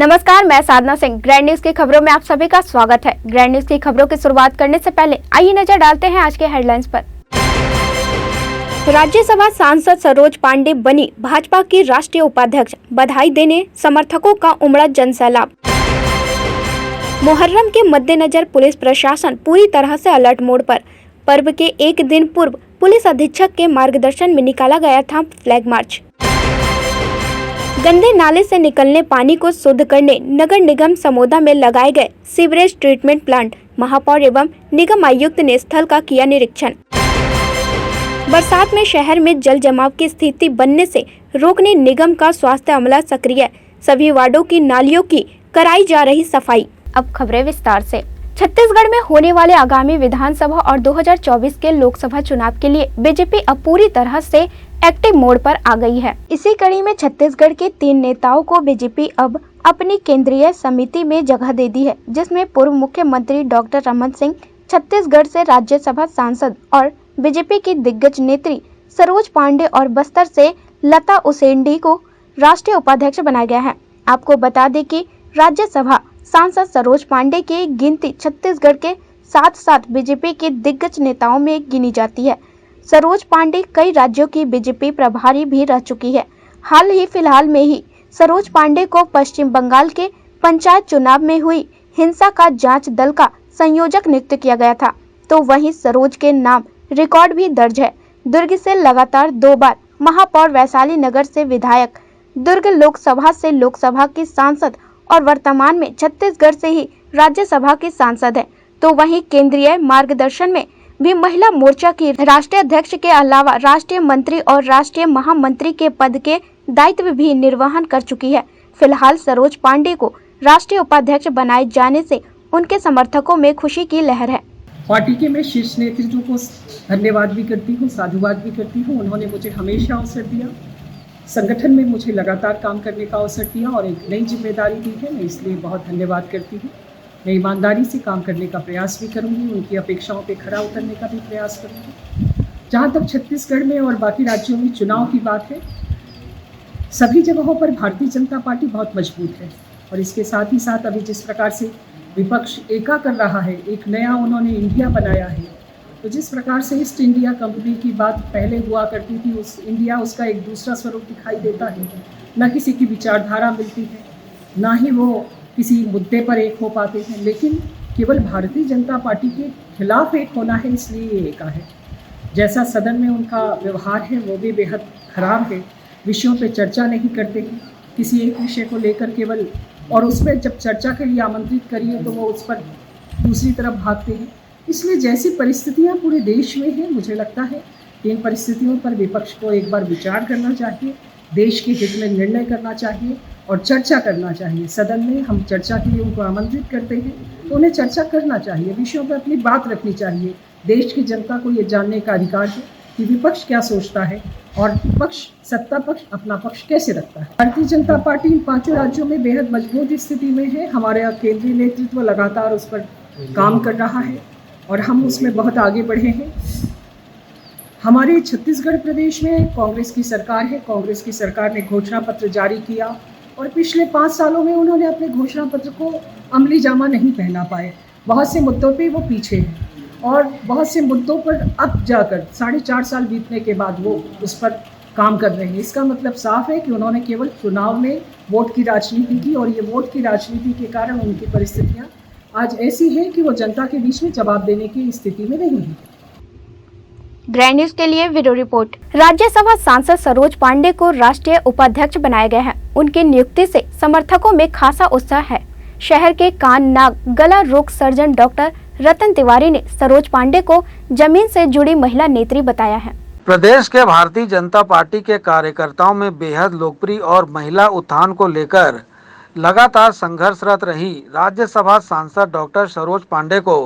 नमस्कार, मैं साधना Singh. Grand news की खबरों में आप सभी का स्वागत है। ग्रैंड न्यूज की खबरों की शुरुआत करने से पहले आइए नजर डालते हैं आज के हेडलाइंस पर। राज्यसभा सांसद सरोज पांडे बनी भाजपा की राष्ट्रीय उपाध्यक्ष, बधाई देने समर्थकों का उमड़ा जनसैलाब। मुहर्रम के मद्देनजर पुलिस प्रशासन पूरी तरह से अलर्ट मोड पर। पर्व के एक दिन पूर्व पुलिस अधीक्षक के मार्गदर्शन में निकाला गया था फ्लैग मार्च। गंदे नाले से निकलने पानी को शुद्ध करने नगर निगम समोदा में लगाए गए सीवरेज ट्रीटमेंट प्लांट, महापौर एवं निगम आयुक्त ने स्थल का किया निरीक्षण। बरसात में शहर में जल जमाव की स्थिति बनने से रोकने निगम का स्वास्थ्य अमला सक्रिय, सभी वार्डों की नालियों की कराई जा रही सफाई। अब खबरें विस्तार से। छत्तीसगढ़ में होने वाले आगामी विधानसभा और 2024 के लोकसभा चुनाव के लिए बीजेपी अब पूरी तरह से एक्टिव मोड पर आ गई है। इसी कड़ी में छत्तीसगढ़ के 3 नेताओं को बीजेपी अब अपनी केंद्रीय समिति में जगह दे दी है, जिसमें पूर्व मुख्यमंत्री डॉक्टर रमन सिंह, छत्तीसगढ़ से राज्यसभा सांसद और बीजेपी की दिग्गज नेत्री सरोज पांडे और बस्तर से लता उसेंडी को राष्ट्रीय उपाध्यक्ष बनाया गया है। आपको बता दें कि राज्यसभा सांसद सरोज पांडे की गिनती छत्तीसगढ़ के साथ साथ बीजेपी के दिग्गज नेताओं में गिनी जाती है। सरोज पांडे कई राज्यों की बीजेपी प्रभारी भी रह चुकी है। फिलहाल में ही सरोज पांडे को पश्चिम बंगाल के पंचायत चुनाव में हुई हिंसा का जांच दल का संयोजक नियुक्त किया गया था। तो वहीं सरोज के नाम रिकॉर्ड भी दर्ज है। दुर्ग से लगातार 2 बार महापौर, वैशाली नगर से विधायक, दुर्ग लोकसभा से लोकसभा की सांसद और वर्तमान में छत्तीसगढ़ से ही राज्यसभा की सांसद है। तो वहीं केंद्रीय मार्गदर्शन में भी महिला मोर्चा की राष्ट्रीय अध्यक्ष के अलावा राष्ट्रीय मंत्री और राष्ट्रीय महामंत्री के पद के दायित्व भी निर्वहन कर चुकी है। फिलहाल सरोज पांडे को राष्ट्रीय उपाध्यक्ष बनाए जाने से उनके समर्थकों में खुशी की लहर है। पार्टी के मैं शीर्ष नेतृत्व को धन्यवाद भी करती हूँ, साधुवाद भी करती हूँ। उन्होंने मुझे हमेशा अवसर दिया, संगठन में मुझे लगातार काम करने का अवसर दिया और एक नई जिम्मेदारी दी है। मैं इसलिए बहुत धन्यवाद करती हूँ। मैं ईमानदारी से काम करने का प्रयास भी करूँगी, उनकी अपेक्षाओं पे खरा उतरने का भी प्रयास करूँगी। जहाँ तक छत्तीसगढ़ में और बाकी राज्यों में चुनाव की बात है, सभी जगहों पर भारतीय जनता पार्टी बहुत मजबूत है और इसके साथ ही साथ अभी जिस प्रकार से विपक्ष एका कर रहा है, एक नया उन्होंने इंडिया बनाया है, तो जिस प्रकार से ईस्ट इंडिया कंपनी की बात पहले हुआ करती थी, उस इंडिया उसका एक दूसरा स्वरूप दिखाई देता है। न किसी की विचारधारा मिलती है, ना ही वो किसी मुद्दे पर एक हो पाते हैं, लेकिन केवल भारतीय जनता पार्टी के खिलाफ एक होना है, इसलिए ये एका है। जैसा सदन में उनका व्यवहार है वो भी बेहद खराब है। विषयों पे चर्चा नहीं करते हैं, किसी एक विषय को लेकर केवल, और उसमें जब चर्चा के लिए आमंत्रित करिए तो वो उस पर दूसरी तरफ भागते हैं। इसलिए जैसी परिस्थितियां पूरे देश में हैं, मुझे लगता है कि इन परिस्थितियों पर विपक्ष को एक बार विचार करना चाहिए, देश के हित में निर्णय करना चाहिए और चर्चा करना चाहिए। सदन में हम चर्चा के लिए उनको आमंत्रित करते हैं तो उन्हें चर्चा करना चाहिए, विषयों पर अपनी बात रखनी चाहिए। देश की जनता को ये जानने का अधिकार है कि विपक्ष क्या सोचता है और विपक्ष सत्ता पक्ष अपना पक्ष कैसे रखता है। भारतीय जनता पार्टी इन 5 राज्यों में बेहद मजबूत स्थिति में है। हमारे केंद्रीय नेतृत्व लगातार उस पर काम कर रहा है और हम उसमें बहुत आगे बढ़े हैं। हमारे छत्तीसगढ़ प्रदेश में कांग्रेस की सरकार है। कांग्रेस की सरकार ने घोषणा पत्र जारी किया और पिछले 5 सालों में उन्होंने अपने घोषणा पत्र को अमली जामा नहीं पहना पाए। बहुत से मुद्दों पे वो पीछे हैं और बहुत से मुद्दों पर अब जाकर 4.5 साल बीतने के बाद वो उस पर काम कर रहे हैं। इसका मतलब साफ है कि उन्होंने केवल चुनाव में वोट की राजनीति की और ये वोट की राजनीति के कारण उनकी परिस्थितियाँ आज ऐसी है कि वो जनता के बीच में जवाब देने की स्थिति में नहीं है। ग्रैंड न्यूज के लिए वीडियो रिपोर्ट। राज्यसभा सांसद सरोज पांडे को राष्ट्रीय उपाध्यक्ष बनाया गया है। उनकी नियुक्ति से समर्थकों में खासा उत्साह है। शहर के कान, नाक, गला रोग सर्जन डॉक्टर रतन तिवारी ने सरोज पांडे को जमीन से जुड़ी महिला नेत्री बताया है। प्रदेश के भारतीय जनता पार्टी के कार्यकर्ताओं में बेहद लोकप्रिय और महिला उत्थान को लेकर लगातार संघर्षरत रही राज्यसभा सांसद डॉक्टर सरोज पांडे को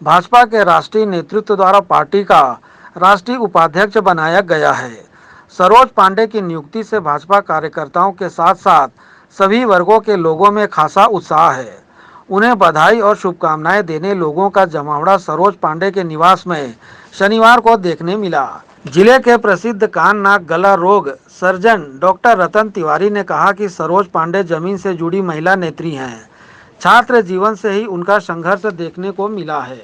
भाजपा के राष्ट्रीय नेतृत्व द्वारा पार्टी का राष्ट्रीय उपाध्यक्ष बनाया गया है। सरोज पांडे की नियुक्ति से भाजपा कार्यकर्ताओं के साथ साथ सभी वर्गों के लोगों में खासा उत्साह है। उन्हें बधाई और शुभकामनाएं देने लोगों का जमावड़ा सरोज पांडे के निवास में शनिवार को देखने मिला। जिले के प्रसिद्ध कान नाक गला रोग सर्जन डॉक्टर रतन तिवारी ने कहा कि सरोज पांडे जमीन से जुड़ी महिला नेत्री हैं। छात्र जीवन से ही उनका संघर्ष देखने को मिला है।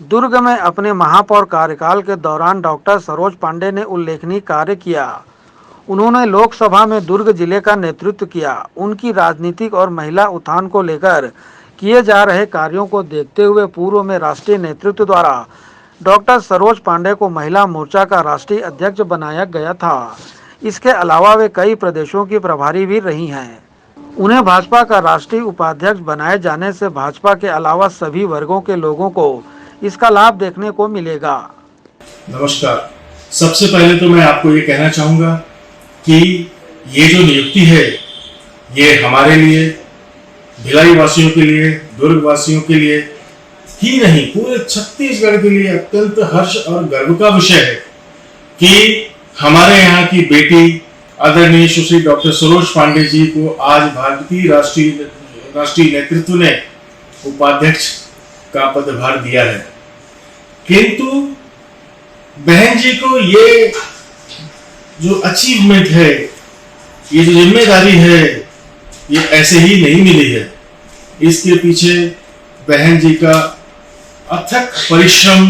दुर्ग में अपने महापौर कार्यकाल के दौरान डॉक्टर सरोज पांडे ने उल्लेखनीय कार्य किया। उन्होंने लोकसभा में दुर्ग जिले का नेतृत्व किया। उनकी राजनीतिक और महिला उत्थान को लेकर किए जा रहे कार्यों को देखते हुए पूर्व में राष्ट्रीय नेतृत्व द्वारा डॉक्टर सरोज पांडे को महिला मोर्चा का राष्ट्रीय अध्यक्ष बनाया गया था। इसके अलावा वे कई प्रदेशों की प्रभारी भी रही हैं। उन्हें भाजपा का राष्ट्रीय उपाध्यक्ष बनाए जाने से भाजपा के अलावा सभी वर्गों के लोगों को इसका लाभ देखने को मिलेगा। नमस्कार। सबसे पहले तो मैं आपको ये कहना चाहूँगा कि ये जो नियुक्ति है ये हमारे लिए, भिलाई वासियों के लिए, दुर्ग वासियों के लिए ही नहीं, पूरे छत्तीसगढ़ के लिए अत्यंत हर्ष और गर्व का विषय है कि हमारे यहाँ की बेटी आदरणीय सुश्री डॉक्टर सरोज पांडे जी को आज भारतीय राष्ट्रीय नेतृत्व ने उपाध्यक्ष का पदभार दिया है। किंतु बहन जी को ये जो अचीवमेंट है, ये जो जिम्मेदारी है, ये ऐसे ही नहीं मिली है। इसके पीछे बहन जी का अथक परिश्रम,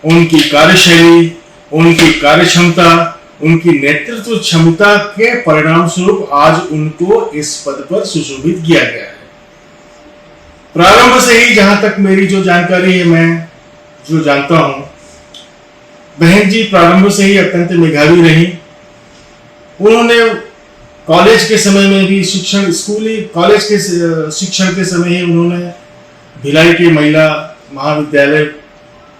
उनकी कार्यशैली, उनकी कार्यक्षमता, उनकी नेतृत्व क्षमता के परिणाम स्वरूप आज उनको इस पद पर सुशोभित किया गया है। प्रारंभ से ही जहां तक मेरी जो जानकारी है, मैं जो जानता हूं, बहन जी प्रारंभ से ही अत्यंत मेधावी रही। उन्होंने कॉलेज के समय में भी कॉलेज के शिक्षण के समय ही उन्होंने भिलाई के महिला महाविद्यालय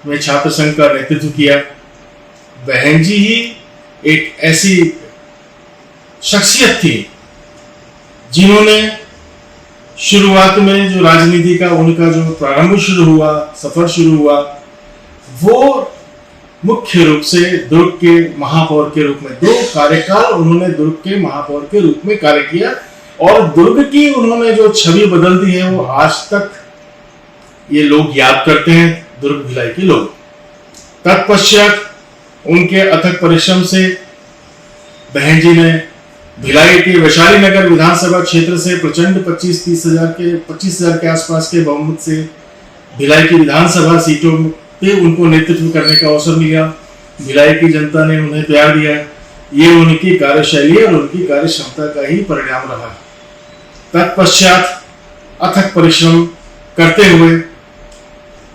में छात्र संघ का नेतृत्व किया। बहन जी ही एक ऐसी शख्सियत थी जिन्होंने शुरुआत में जो राजनीति का उनका जो प्रारंभ सफर शुरू हुआ, वो मुख्य रूप से दुर्ग के महापौर के रूप में 2 कार्यकाल उन्होंने दुर्ग के महापौर के रूप में कार्य किया और दुर्ग की उन्होंने जो छवि बदल दी है वो आज तक ये लोग याद करते हैं, दुर्ग भिलाई के लोग। तत्पश्चात उनके अथक परिश्रम से बहन जी ने भिलाई के वैशाली नगर विधानसभा क्षेत्र से प्रचंड 25 हजार के आसपास के बहुमत से भिलाई की विधानसभा सीटों पे उनको नेतृत्व करने का अवसर मिला। भिलाई की जनता ने उन्हें प्यार दिया। ये उनकी कार्यशैली और उनकी कार्यक्षमता का ही परिणाम रहा। तत्पश्चात अथक परिश्रम करते हुए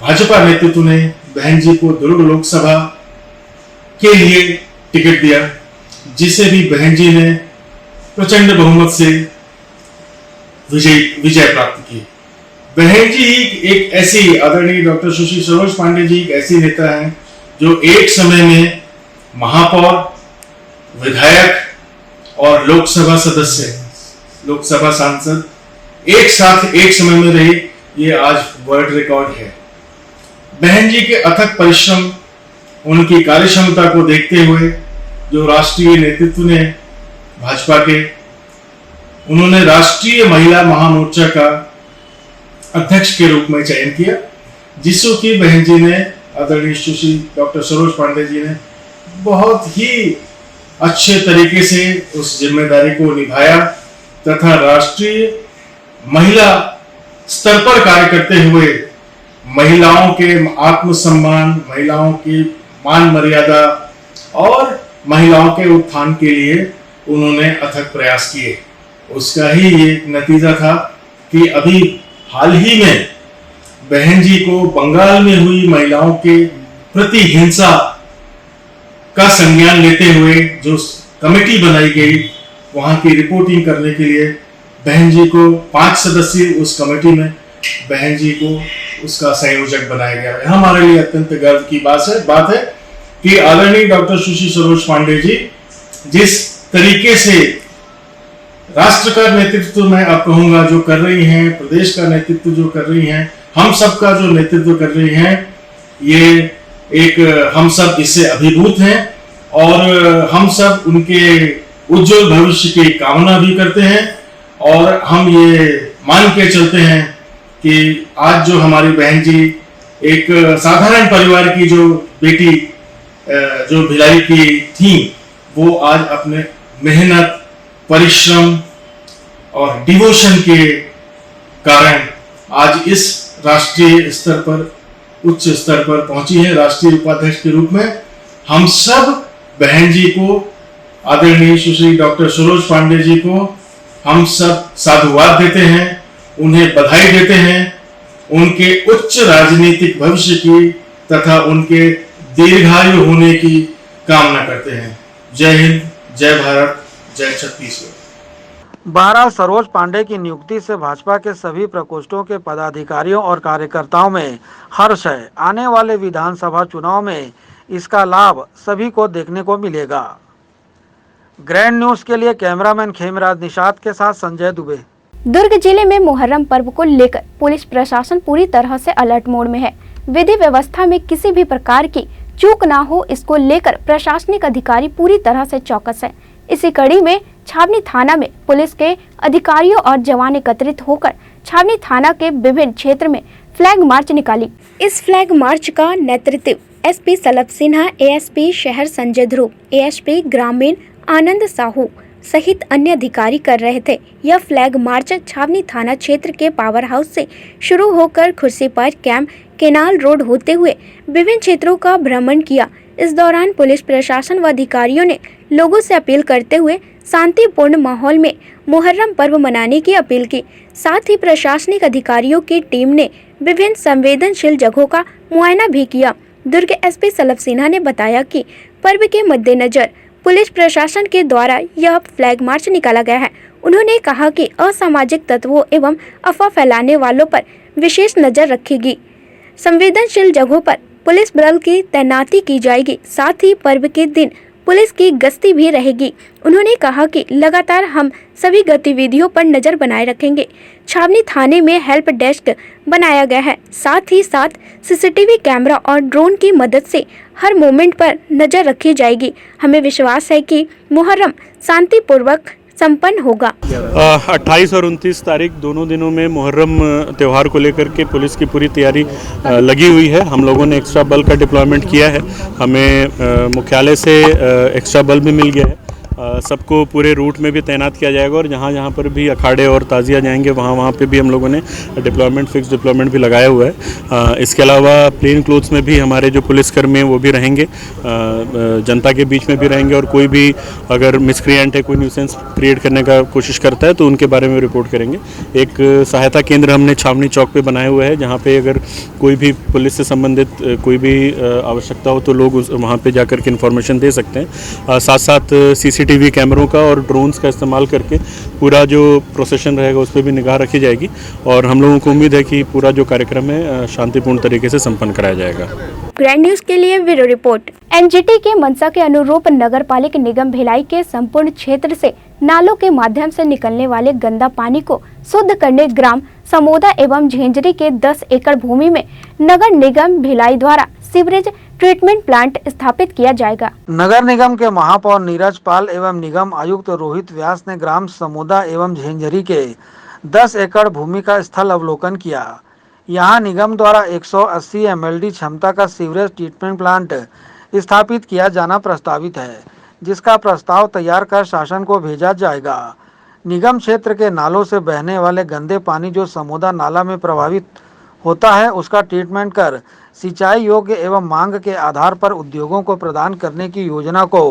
भाजपा नेतृत्व ने बहन जी को दुर्ग लोकसभा के लिए टिकट दिया, जिसे भी बहन जी ने प्रचंड बहुमत से विजय प्राप्त की। बहन जी एक ऐसी, आदरणीय डॉक्टर सुश्री सरोज पांडे जी एक ऐसी नेता हैं जो एक समय में महापौर, विधायक और लोकसभा सदस्य, लोकसभा सांसद एक साथ एक समय में रही। ये आज वर्ल्ड रिकॉर्ड है। बहन जी के अथक परिश्रम, उनकी कार्यक्षमता को देखते हुए जो राष्ट्रीय नेतृत्व ने भाजपा के, उन्होंने राष्ट्रीय महिला महामोर्चा का अध्यक्ष के रूप में चयन किया, जिसको कि बहन जी ने, आदरणीय सुश्री डॉक्टर सरोज पांडे जी ने बहुत ही अच्छे तरीके से उस जिम्मेदारी को निभाया तथा राष्ट्रीय महिला स्तर पर कार्य करते हुए महिलाओं के आत्मसम्मान, महिलाओं की मान मर्यादा और महिलाओं के उत्थान के लिए उन्होंने अथक प्रयास किए। उसका ही ये नतीजा था कि अभी हाल ही में बहन जी को बंगाल में हुई महिलाओं के प्रति हिंसा का संज्ञान लेते हुए जो कमेटी बनाई गई, वहां की रिपोर्टिंग करने के लिए बहन जी को 5 सदस्यीय उस कमेटी में बहन जी को उसका संयोजक बनाया गया है। हमारे लिए अत्यंत गर्व की बात है कि आदरणीय डॉक्टर सुश्री सरोज पांडे जी जिस तरीके से राष्ट्र का नेतृत्व मैं अब कहूंगा जो कर रही हैं, प्रदेश का नेतृत्व जो कर रही हैं, हम सब का जो नेतृत्व कर रही हैं, ये एक हम सब इससे अभिभूत हैं और हम सब उनके उज्जवल भविष्य की कामना भी करते हैं। और हम ये मान के चलते हैं कि आज जो हमारी बहन जी एक साधारण परिवार की जो बेटी जो भिलाई की थीम, वो आज अपने मेहनत, परिश्रम और डिवोशन के कारण आज इस राष्ट्रीय स्तर पर, उच्च स्तर पर पहुंची है। राष्ट्रीय उपाध्यक्ष के रूप में हम सब बहन जी को, आदरणीय सुश्री डॉक्टर सरोज पांडे जी को हम सब साधुवाद देते हैं, उन्हें बधाई देते हैं, उनके उच्च राजनीतिक भविष्य की तथा उनके दीर्घायु होने की कामना करते हैं। जय हिंद, जय भारत, जय छत्तीसगढ़। बहरहाल सरोज पांडे की नियुक्ति से भाजपा के सभी प्रकोष्ठों के पदाधिकारियों और कार्यकर्ताओं में हर्ष है। आने वाले विधानसभा चुनाव में इसका लाभ सभी को देखने को मिलेगा। ग्रैंड न्यूज के लिए कैमरामैन खेमराज निषाद के साथ संजय दुबे। दुर्ग जिले में मुहर्रम पर्व को लेकर पुलिस प्रशासन पूरी तरह से अलर्ट मोड में है। विधि व्यवस्था में किसी भी प्रकार की चूक ना हो, इसको लेकर प्रशासनिक अधिकारी पूरी तरह से चौकस है। इसी कड़ी में छावनी थाना में पुलिस के अधिकारियों और जवान एकत्रित होकर छावनी थाना के विभिन्न क्षेत्र में फ्लैग मार्च निकाली। इस फ्लैग मार्च का नेतृत्व एसपी सलभ सिन्हा, एएसपी शहर संजय ध्रुव, एएसपी ग्रामीण आनंद साहू सहित अन्य अधिकारी कर रहे थे। यह फ्लैग मार्च छावनी थाना क्षेत्र के पावर हाउस से शुरू होकर खुर्सीपार कैंप, केनाल रोड होते हुए विभिन्न क्षेत्रों का भ्रमण किया। इस दौरान पुलिस प्रशासन व अधिकारियों ने लोगों से अपील करते हुए शांतिपूर्ण माहौल में मुहर्रम पर्व मनाने की अपील की। साथ ही प्रशासनिक अधिकारियों की टीम ने विभिन्न संवेदनशील जगहों का मुआयना भी किया। दुर्ग एसपी सलभ सिन्हा ने बताया कि पर्व के मद्देनजर पुलिस प्रशासन के द्वारा यह फ्लैग मार्च निकाला गया है। उन्होंने कहा कि असामाजिक तत्वों एवं अफवाह फैलाने वालों पर विशेष नजर रखेगी। संवेदनशील जगहों पर पुलिस बल की तैनाती की जाएगी। साथ ही पर्व के दिन पुलिस की गश्ती भी रहेगी। उन्होंने कहा कि लगातार हम सभी गतिविधियों पर नजर बनाए रखेंगे। छावनी थाने में हेल्प डेस्क बनाया गया है। साथ ही साथ सीसीटीवी कैमरा और ड्रोन की मदद से हर मोमेंट पर नजर रखी जाएगी। हमें विश्वास है कि मुहर्रम शांतिपूर्वक संपन्न होगा। 28 और 29 तारीख दोनों दिनों में मुहर्रम त्यौहार को लेकर के पुलिस की पूरी तैयारी लगी हुई है। हम लोगों ने एक्स्ट्रा बल का डिप्लॉयमेंट किया है। हमें मुख्यालय से एक्स्ट्रा बल भी मिल गया है। सबको पूरे रूट में भी तैनात किया जाएगा और जहाँ जहाँ पर भी अखाड़े और ताज़िया जाएंगे वहाँ पे भी हम लोगों ने फिक्स डिप्लॉयमेंट भी लगाया हुआ है। इसके अलावा प्लेन क्लोथ्स में भी हमारे जो पुलिसकर्मी हैं वो भी रहेंगे, जनता के बीच में भी रहेंगे और कोई भी अगर मिसक्रिएंट है, कोई न्यूसेंस क्रिएट करने का कोशिश करता है तो उनके बारे में रिपोर्ट करेंगे। एक सहायता केंद्र हमने छावनी चौक पर बनाया हुआ है, जहाँ पर अगर कोई भी पुलिस से संबंधित कोई भी आवश्यकता हो तो लोग वहाँ पर जाकर के इन्फॉर्मेशन दे सकते हैं। साथ साथ सीसीटीवी कैमरों का और ड्रोन्स का इस्तेमाल करके पूरा जो प्रोसेशन रहेगा उस पर भी निगाह रखी जाएगी और हम लोगों को उम्मीद है कि पूरा जो कार्यक्रम है शांतिपूर्ण तरीके से संपन्न कराया जाएगा। ग्रैंड न्यूज के लिए ब्यूरो रिपोर्ट। एनजीटी के मंशा के अनुरूप नगरपालिक निगम भिलाई के संपूर्ण क्षेत्र से नालों के माध्यम से निकलने वाले गंदा पानी को शुद्ध करने ग्राम समोदा एवं झेंझरी के 10 एकड़ भूमि में नगर निगम भिलाई द्वारा सीवरेज ट्रीटमेंट प्लांट स्थापित किया जाएगा। नगर निगम के महापौर नीरज पाल एवं निगम आयुक्त रोहित व्यास ने ग्राम समोदा एवं झेंझरी के 10 एकड़ भूमि का स्थल अवलोकन किया। यहां निगम द्वारा 180 MLD क्षमता का सीवरेज ट्रीटमेंट प्लांट स्थापित किया जाना प्रस्तावित है, जिसका प्रस्ताव तैयार कर शासन को भेजा जाएगा। निगम क्षेत्र के नालों से बहने वाले गंदे पानी जो समोदा नाला में प्रभावित होता है, उसका ट्रीटमेंट कर सिंचाई योग्य एवं मांग के आधार पर उद्योगों को प्रदान करने की योजना को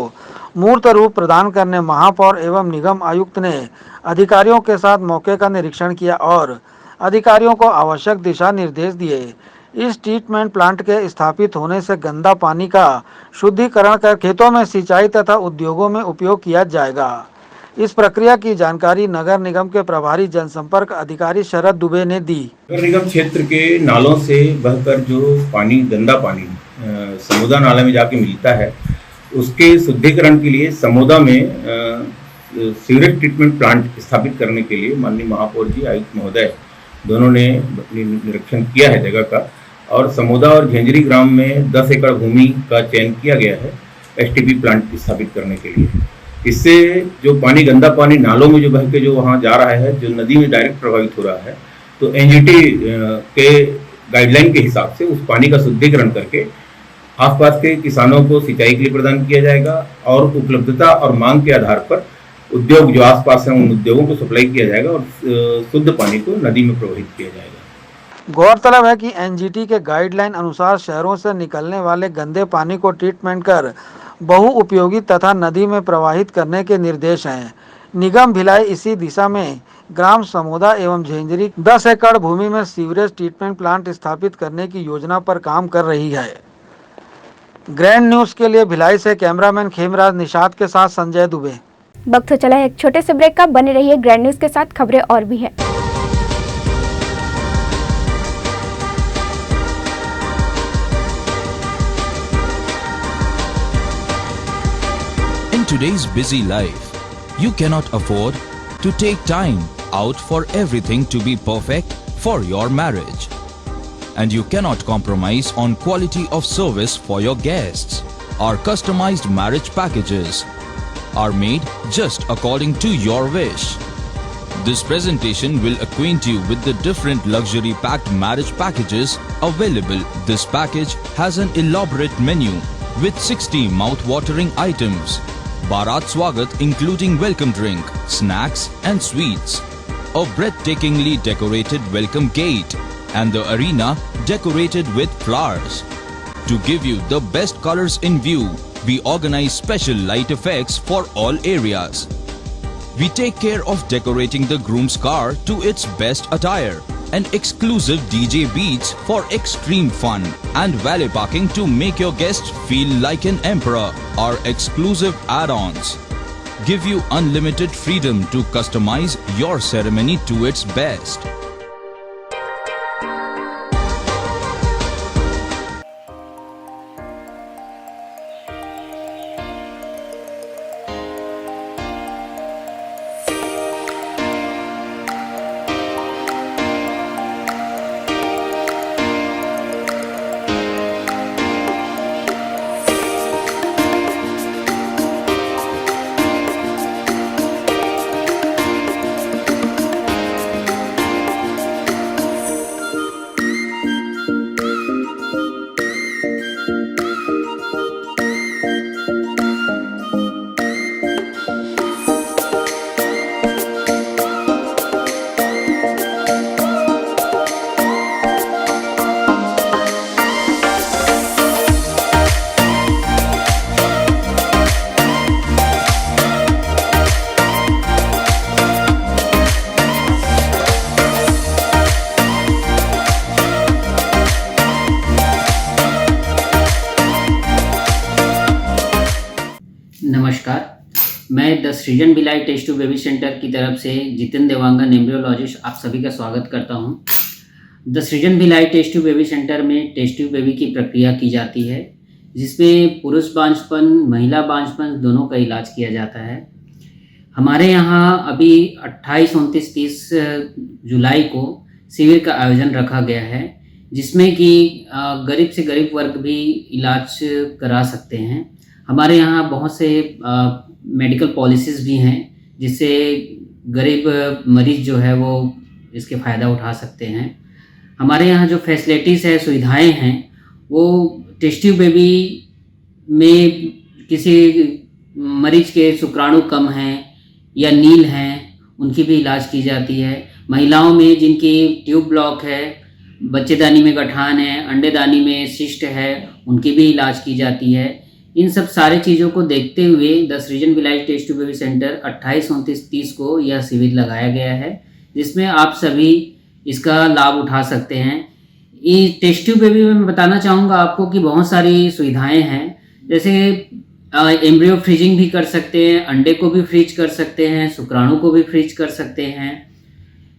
मूर्त रूप प्रदान करने महापौर एवं निगम आयुक्त ने अधिकारियों के साथ मौके का निरीक्षण किया और अधिकारियों को आवश्यक दिशा निर्देश दिए। इस ट्रीटमेंट प्लांट के स्थापित होने से गंदा पानी का शुद्धिकरण कर खेतों में सिंचाई तथा उद्योगों में उपयोग किया जाएगा। इस प्रक्रिया की जानकारी नगर निगम के प्रभारी जनसंपर्क अधिकारी शरद दुबे ने दी। नगर निगम क्षेत्र के नालों से बहकर जो पानी, गंदा पानी समोदा नाला में जाके मिलता है, उसके शुद्धिकरण के लिए समोदा में सीवरेज ट्रीटमेंट प्लांट स्थापित करने के लिए माननीय महापौर जी, आयुक्त महोदय दोनों ने निरीक्षण किया है जगह का और समोदा और झेंझरी ग्राम में 10 एकड़ भूमि का चयन किया गया है एसटीपी प्लांट स्थापित करने के लिए। इससे जो पानी, गंदा पानी नालों में जो बह के जो वहाँ जा रहा है, जो नदी में डायरेक्ट प्रभावित हो रहा है, तो एनजीटी के गाइडलाइन के हिसाब से उस पानी का शुद्धिकरण करके आसपास के किसानों को सिंचाई के लिए प्रदान किया जाएगा और उपलब्धता और मांग के आधार पर उद्योग जो आसपास हैं उन उद्योगों को सप्लाई किया जाएगा और शुद्ध पानी को नदी में प्रवाहित किया जाएगा। गौरतलब है कि एनजीटी के गाइडलाइन अनुसार शहरों से निकलने वाले गंदे पानी को ट्रीटमेंट कर बहुउपयोगी तथा नदी में प्रवाहित करने के निर्देश हैं। निगम भिलाई इसी दिशा में ग्राम समोदा एवं झेंझरी 10 एकड़ भूमि में सीवरेज ट्रीटमेंट प्लांट स्थापित करने की योजना पर काम कर रही है। ग्रैंड न्यूज के लिए भिलाई से कैमरामैन खेमराज निषाद के साथ संजय दुबे। वक्त तो चला है एक छोटे से ब्रेक का, बने रहिए ग्रैंड न्यूज के साथ, खबरें और भी है। In today's busy life, you cannot afford to take time out for everything to be perfect for your marriage. And you cannot compromise on quality of service for your guests. Our customized marriage packages are made just according to your wish. This presentation will acquaint you with the different luxury packed marriage packages available. This package has an elaborate menu with 60 mouth-watering items. Bharat Swagat including welcome drink, snacks and sweets. A breathtakingly decorated welcome gate and the arena decorated with flowers. To give you the best colors in view, we organize special light effects for all areas. We take care of decorating the groom's car to its best attire and exclusive DJ beats for extreme fun and valet parking to make your guests feel like an emperor. Our exclusive add-ons give you unlimited freedom to customize your ceremony to its best. नमस्कार, मैं the Srijan Bhilai test tube baby centre की तरफ से Jitendra Dewangan embryologist आप सभी का स्वागत करता हूं। The Srijan Bhilai test tube baby centre में टेस्ट ट्यूब बेबी की प्रक्रिया की जाती है, जिसमें पुरुष बांझपन, महिला बांझपन दोनों का इलाज किया जाता है। हमारे यहाँ अभी 28, 29, 30 जुलाई को शिविर का आयोजन रखा गया है, जिसमें कि गरीब से गरीब वर्ग भी इलाज करा सकते हैं। हमारे यहाँ बहुत से मेडिकल पॉलिसीज़ भी हैं, जिससे गरीब मरीज जो है वो इसके फ़ायदा उठा सकते हैं। हमारे यहाँ जो फैसिलिटीज़ है, सुविधाएं हैं, वो टेस्ट ट्यूब बेबी में किसी मरीज के शुक्राणु कम हैं या नील हैं, उनकी भी इलाज की जाती है। महिलाओं में जिनकी ट्यूब ब्लॉक है, बच्चेदानी में गठान है, अंडेदानी में सिस्ट है, उनकी भी इलाज की जाती है। इन सब सारे चीज़ों को देखते हुए the Srijan Bhilai test tube baby centre 28, 29, 30 को यह शिविर लगाया गया है, जिसमें आप सभी इसका लाभ उठा सकते हैं। इस टेस्ट ट्यूब बेबी में मैं बताना चाहूँगा आपको कि बहुत सारी सुविधाएं हैं, जैसे एम्ब्रियो फ्रीजिंग भी कर सकते हैं, अंडे को भी फ्रीज कर सकते हैं, शुक्राणु को भी फ्रीज कर सकते हैं।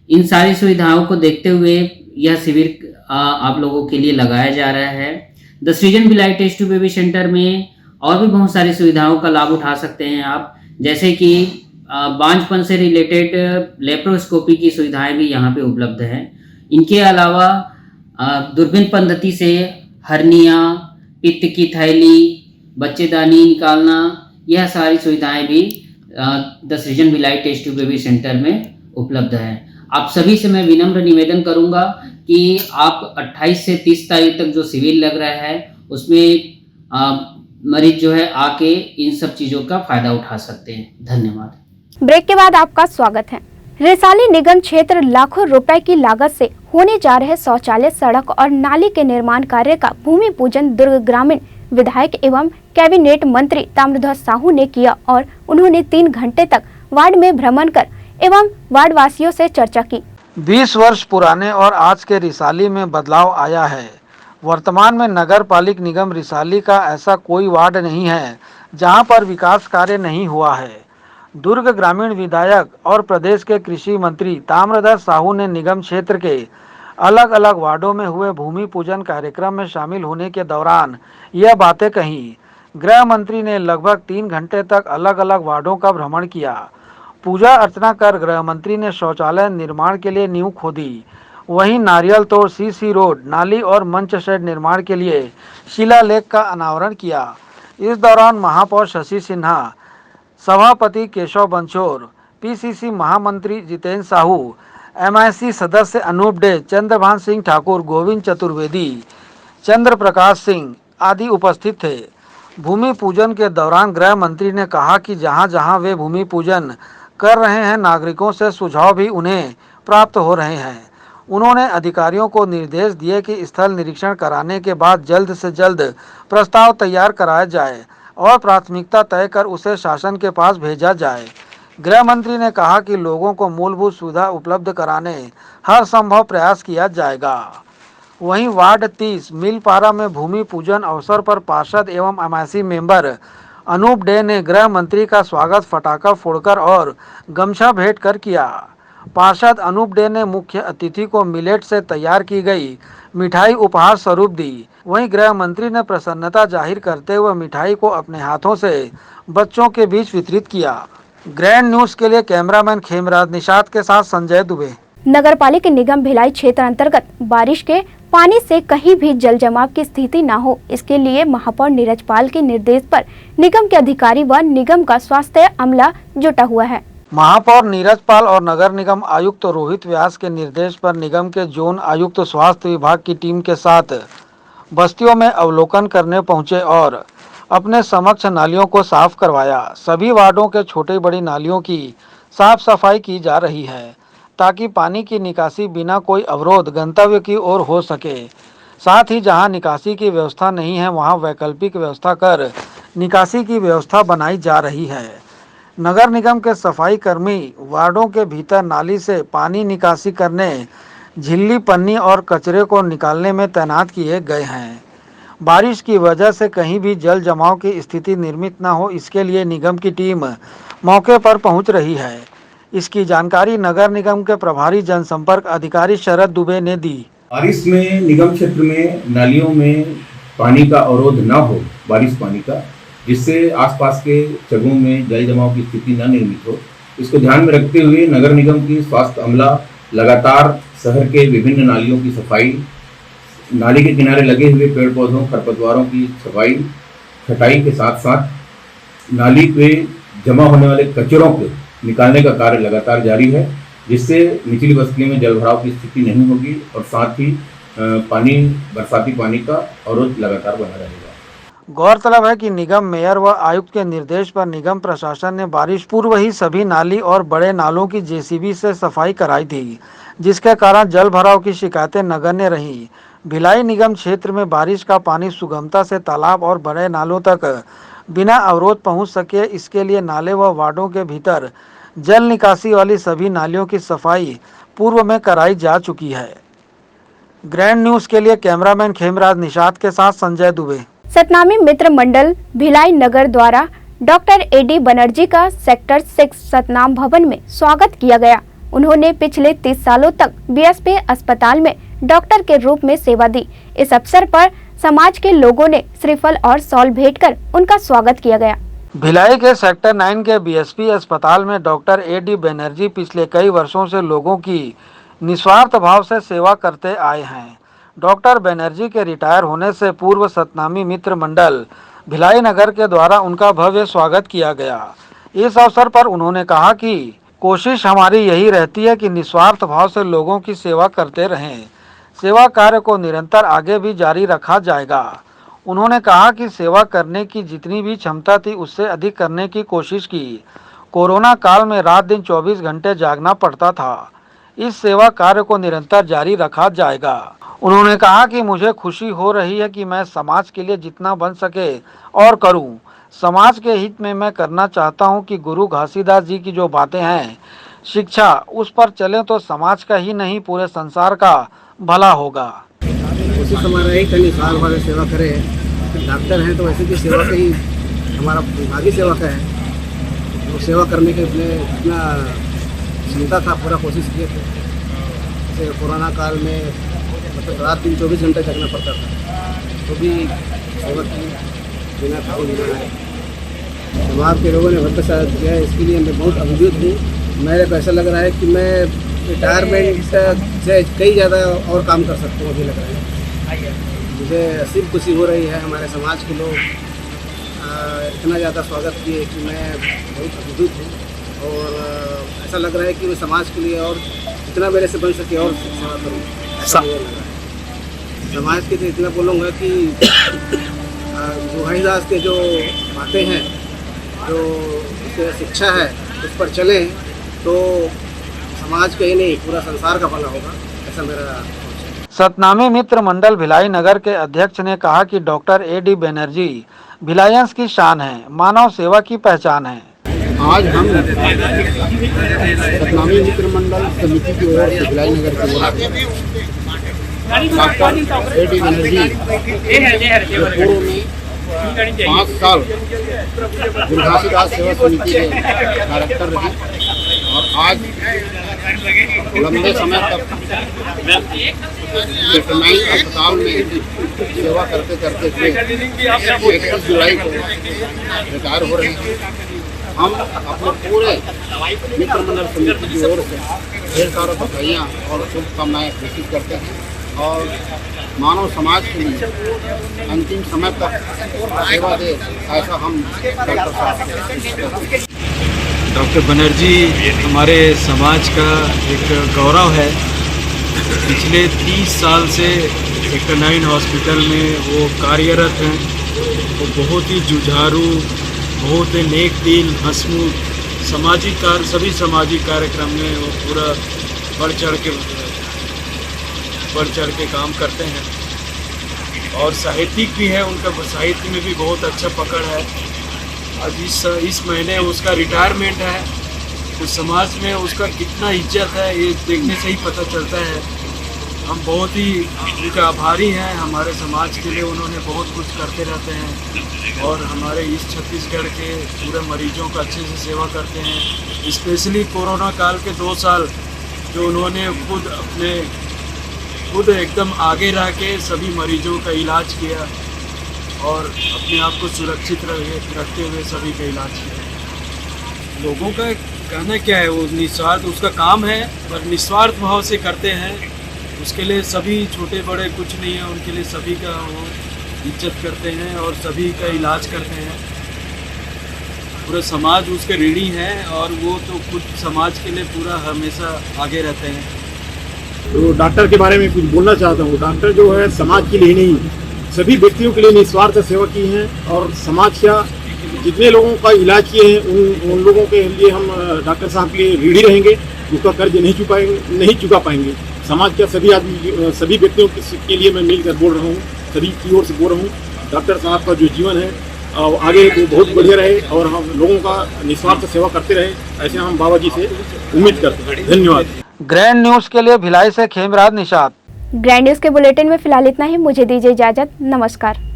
इन सारी सुविधाओं को देखते हुए यह शिविर आप लोगों के लिए लगाया जा रहा है। The Srijan Bhilai test tube baby centre में और भी बहुत सारी सुविधाओं का लाभ उठा सकते हैं आप, जैसे कि बांझपन से रिलेटेड लेप्रोस्कोपी की सुविधाएं भी यहाँ पे उपलब्ध हैं। इनके अलावा दूरबीन पद्धति से हर्निया, पित्त की थैली, बच्चेदानी निकालना, यह सारी सुविधाएं भी the Srijan Bhilai test tube baby centre में उपलब्ध है। आप सभी से मैं विनम्र निवेदन करूंगा कि आप 28 से 30 तारीख तक जो शिविर लग रहा है, उसमें मरीज जो है आके इन सब चीज़ों का फायदा उठा सकते हैं। धन्यवाद। ब्रेक के बाद आपका स्वागत है। रिसाली निगम क्षेत्र लाखों रुपए की लागत से होने जा रहे शौचालय, सड़क और नाली के निर्माण कार्य का भूमि पूजन दुर्ग ग्रामीण विधायक एवं कैबिनेट मंत्री ताम्रध्वज साहू ने किया और उन्होंने 3 घंटे तक वार्ड में भ्रमण कर एवं वार्ड वासियों से चर्चा की। 20 वर्ष पुराने और आज के रिसाली में बदलाव आया है। वर्तमान में नगर पालिक निगम रिसाली का ऐसा कोई वार्ड नहीं है जहां पर विकास कार्य नहीं हुआ है। दुर्ग ग्रामीण विधायक और प्रदेश के कृषि मंत्री ताम्रध्वज साहू ने निगम क्षेत्र के अलग अलग वार्डों में हुए भूमि पूजन कार्यक्रम में शामिल होने के दौरान यह बातें कही। गृह मंत्री ने लगभग 3 घंटे तक अलग अलग वार्डों का भ्रमण किया। पूजा अर्चना कर गृह मंत्री ने शौचालय निर्माण के लिए नींव खोदी। वहीं नारियल तोड़ सीसी रोड, नाली और मंच शेड निर्माण के लिए शिलालेख का अनावरण किया। इस दौरान महापौर शशि सिन्हा, सभापति केशव बंचोर, पीसीसी महामंत्री जितेंद्र साहू, एमआईसी सदस्य अनूप डे, चंद्रभान सिंह ठाकुर, गोविंद चतुर्वेदी, चंद्र प्रकाश सिंह आदि उपस्थित थे। भूमि पूजन के दौरान गृह मंत्री ने कहा कि जहां जहां वे भूमि पूजन कर रहे हैं, नागरिकों से सुझाव भी उन्हें प्राप्त हो रहे हैं। उन्होंने अधिकारियों को निर्देश दिए कि स्थल निरीक्षण कराने के बाद जल्द से जल्द प्रस्ताव तैयार कराया जाए और प्राथमिकता तय कर उसे शासन के पास भेजा जाए। गृह मंत्री ने कहा कि लोगों को मूलभूत सुविधा उपलब्ध कराने हर संभव प्रयास किया जाएगा। वहीं वार्ड 30 मिलपारा में भूमि पूजन अवसर पर पार्षद एवं एमआईसी मेंबर अनूप डे ने गृह मंत्री का स्वागत पटाखा फोड़कर और गमछा भेंट कर किया। पार्षद अनूप डे ने मुख्य अतिथि को मिलेट से तैयार की गई मिठाई उपहार स्वरूप दी। वहीं गृह मंत्री ने प्रसन्नता जाहिर करते हुए मिठाई को अपने हाथों से बच्चों के बीच वितरित किया। ग्रैंड न्यूज के लिए कैमरामैन खेमराज निषाद के साथ संजय दुबे। नगर पालिका निगम भिलाई क्षेत्र अंतर्गत बारिश के पानी से कहीं भी जल जमाव की स्थिति न हो, इसके लिए महापौर नीरज पाल के निर्देश पर निगम के अधिकारी व निगम का स्वास्थ्य अमला जुटा हुआ है। महापौर नीरज पाल और नगर निगम आयुक्त रोहित व्यास के निर्देश पर निगम के जोन आयुक्त स्वास्थ्य विभाग की टीम के साथ बस्तियों में अवलोकन करने पहुंचे और अपने समक्ष नालियों को साफ करवाया। सभी वार्डों के छोटी बड़ी नालियों की साफ सफाई की जा रही है ताकि पानी की निकासी बिना कोई अवरोध गंतव्य की ओर हो सके। साथ ही जहां निकासी की व्यवस्था नहीं है वहां वैकल्पिक व्यवस्था कर निकासी की व्यवस्था बनाई जा रही है। नगर निगम के सफाई कर्मी वार्डों के भीतर नाली से पानी निकासी करने, झिल्ली, पन्नी और कचरे को निकालने में तैनात किए गए हैं। बारिश की वजह से कहीं भी जल जमाव की स्थिति निर्मित न हो, इसके लिए निगम की टीम मौके पर पहुंच रही है। इसकी जानकारी नगर निगम के प्रभारी जनसंपर्क अधिकारी शरद दुबे ने दी। बारिश में निगम क्षेत्र में नालियों में पानी का अवरोध न हो, बारिश पानी का, जिससे आसपास के जगहों में जल जमाव की स्थिति न निर्मित हो, इसको ध्यान में रखते हुए नगर निगम की स्वास्थ्य अमला लगातार शहर के विभिन्न नालियों की सफाई, नाली के किनारे लगे हुए पेड़ पौधों खरपतवारों की सफाई, छटाई के साथ साथ नाली पे जमा होने वाले कचरों को निकालने का कार्य लगातार जारी है, जिससे निचली बस्तियों में जल भराव की स्थिति नहीं होगी और साथ ही बरसाती पानी का अवरोध लगातार बना रहेगा। गौरतलब है कि निगम मेयर व आयुक्त के निर्देश पर निगम प्रशासन ने बारिश पूर्व ही सभी नाली और बड़े नालों की जेसीबी से सफाई कराई थी, जिसके कारण जल भराव की शिकायतें नगण्य रही। भिलाई निगम क्षेत्र में बारिश का पानी सुगमता से तालाब और बड़े नालों तक बिना अवरोध पहुंच सके, इसके लिए नाले व वार्डों के भीतर जल निकासी वाली सभी नालियों की सफाई पूर्व में कराई जा चुकी है। ग्रैंड न्यूज के लिए कैमरामैन खेमराज निषाद के साथ संजय दुबे। सतनामी मित्र मंडल भिलाई नगर द्वारा डॉक्टर एडी बनर्जी का सेक्टर 6 सतनाम भवन में स्वागत किया गया। उन्होंने पिछले 30 सालों तक बीएसपी अस्पताल में डॉक्टर के रूप में सेवा दी। इस अवसर पर समाज के लोगों ने श्रीफल और शॉल भेंट कर उनका स्वागत किया गया। भिलाई के सेक्टर 9 के बीएसपी अस्पताल में डॉक्टर एडी बनर्जी पिछले कई वर्षों से लोगों की निस्वार्थ भाव से सेवा करते आए हैं। डॉक्टर बनर्जी के रिटायर होने से पूर्व सतनामी मित्र मंडल भिलाई नगर के द्वारा उनका भव्य स्वागत किया गया। इस अवसर पर उन्होंने कहा कि कोशिश हमारी यही रहती है कि निस्वार्थ भाव से लोगों की सेवा करते रहें। सेवा कार्य को निरंतर आगे भी जारी रखा जाएगा। उन्होंने कहा कि सेवा करने की जितनी भी क्षमता थी उससे अधिक करने की कोशिश की। कोरोना काल में रात दिन 24 घंटे जागना पड़ता था। इस सेवा कार्य को निरंतर जारी रखा जाएगा। उन्होंने कहा कि मुझे खुशी हो रही है कि मैं समाज के लिए जितना बन सके और करूं। समाज के हित में मैं करना चाहता हूं कि गुरु घासीदास जी की जो बातें हैं शिक्षा, उस पर चलें तो समाज का ही नहीं पूरे संसार का भला होगा। कोशिश हमारा एक साल भर सेवा करें। डॉक्टर हैं तो वैसे की सेवा का ही हमारा भागी सेवा का है। वो सेवा करने के लिए इतना क्षमता था, पूरा कोशिश किए थे। जैसे कोरोना काल में मतलब रात दिन 24 घंटे जगना पड़ता था, तो भी सेवा की बिना खाए बिना आए। समाज के लोगों ने बहुत साथ किया है, इसके लिए मैं बहुत अभिभूत हूँ। मेरे को ऐसा लग रहा है कि मैं रिटायरमेंट से कई ज़्यादा और काम कर सकता हूँ। मुझे लग रहा है, मुझे सिर्फ खुशी हो रही है। हमारे समाज के लोग इतना ज़्यादा स्वागत किए कि मैं बहुत अभिभूत हूँ और ऐसा लग रहा है कि मैं समाज के लिए और जितना मेरे से बन सके और सेवा करूँ, ऐसा मुझे लग रहा है। समाज के लिए इतना बोलूँगा कि गुरु घासीदास के जो बातें हैं, जो शिक्षा है, उस पर चलें तो समाज का ही नहीं पूरा संसार का भला होगा, ऐसा मेरा। सतनामी मित्र मंडल भिलाई नगर के अध्यक्ष ने कहा कि डॉक्टर A.D. बनर्जी भिलाइयंस की शान है, मानव सेवा की पहचान है। आज हम सतनामी मित्र मंडल समिति की ओर से भिलाई नगर की ओर डॉक्टर A.D. बनर्जी जो पूर्व में 5 साल गुरु घासीदास सेवा समिति के डायरेक्टर रहे और आज लंबे समय तक वेटरनरी अस्पताल में सेवा करते करते 31 जुलाई को रिटायर हो रहे हैं। हम अपने पूरे मित्र मंडल समिति की ओर से ढेर सारा बधाइयाँ और शुभकामनाएँ घोषित करते हैं और मानव समाज के लिए अंतिम समय तक सेवा दे, ऐसा हम डॉक्टर साहब। डॉक्टर बनर्जी हमारे समाज का एक गौरव है। पिछले 30 साल से वेटरनरी हॉस्पिटल में वो कार्यरत हैं। वो बहुत ही जुझारू, बहुत ही नेक दिल, हंसमुख, सभी सामाजिक कार्यक्रम में वो पूरा बढ़ चढ़ के काम करते हैं और साहित्यिक भी है। उनका साहित्य में भी बहुत अच्छा पकड़ है। आज इस महीने उसका रिटायरमेंट है, तो समाज में उसका कितना इज्जत है ये देखने से ही पता चलता है। हम बहुत ही उनके आभारी हैं। हमारे समाज के लिए उन्होंने बहुत कुछ करते रहते हैं और हमारे इस छत्तीसगढ़ के पूरे मरीजों का अच्छे से सेवा करते हैं। स्पेशली कोरोना काल के 2 साल जो उन्होंने खुद एकदम आगे रह के सभी मरीजों का इलाज किया और अपने आप को सुरक्षित रखते हुए सभी का इलाज किया। लोगों का कहना क्या है, वो निस्वार्थ उसका काम है पर निस्वार्थ भाव से करते हैं। उसके लिए सभी छोटे बड़े कुछ नहीं है, उनके लिए सभी का वो इज्जत करते हैं और सभी का इलाज करते हैं। पूरा समाज उसके ऋणी है और वो तो खुद समाज के लिए पूरा हमेशा आगे रहते हैं। तो डॉक्टर के बारे में कुछ बोलना चाहता हूँ। डॉक्टर जो है समाज के लिए नहीं, सभी व्यक्तियों के लिए निस्वार्थ सेवा की हैं और समाज का जितने लोगों का इलाज किए हैं उन लोगों के लिए हम डॉक्टर साहब के लिए ऋणी रहेंगे। उसका कर्ज नहीं चुका पाएंगे। समाज के सभी व्यक्तियों के लिए मैं मिलकर बोल रहा हूँ, सभी की ओर से बोल रहा हूँ। डॉक्टर साहब का जो जीवन है आगे वो बहुत बढ़िया रहे और हम लोगों का निस्वार्थ सेवा करते रहे, ऐसे हम बाबा जी से उम्मीद करते हैं। धन्यवाद। ग्रैंड न्यूज के लिए भिलाई से खेमराज निषाद। ग्रैंड न्यूज के बुलेटिन में फिलहाल इतना ही। मुझे दीजिए इजाजत। नमस्कार।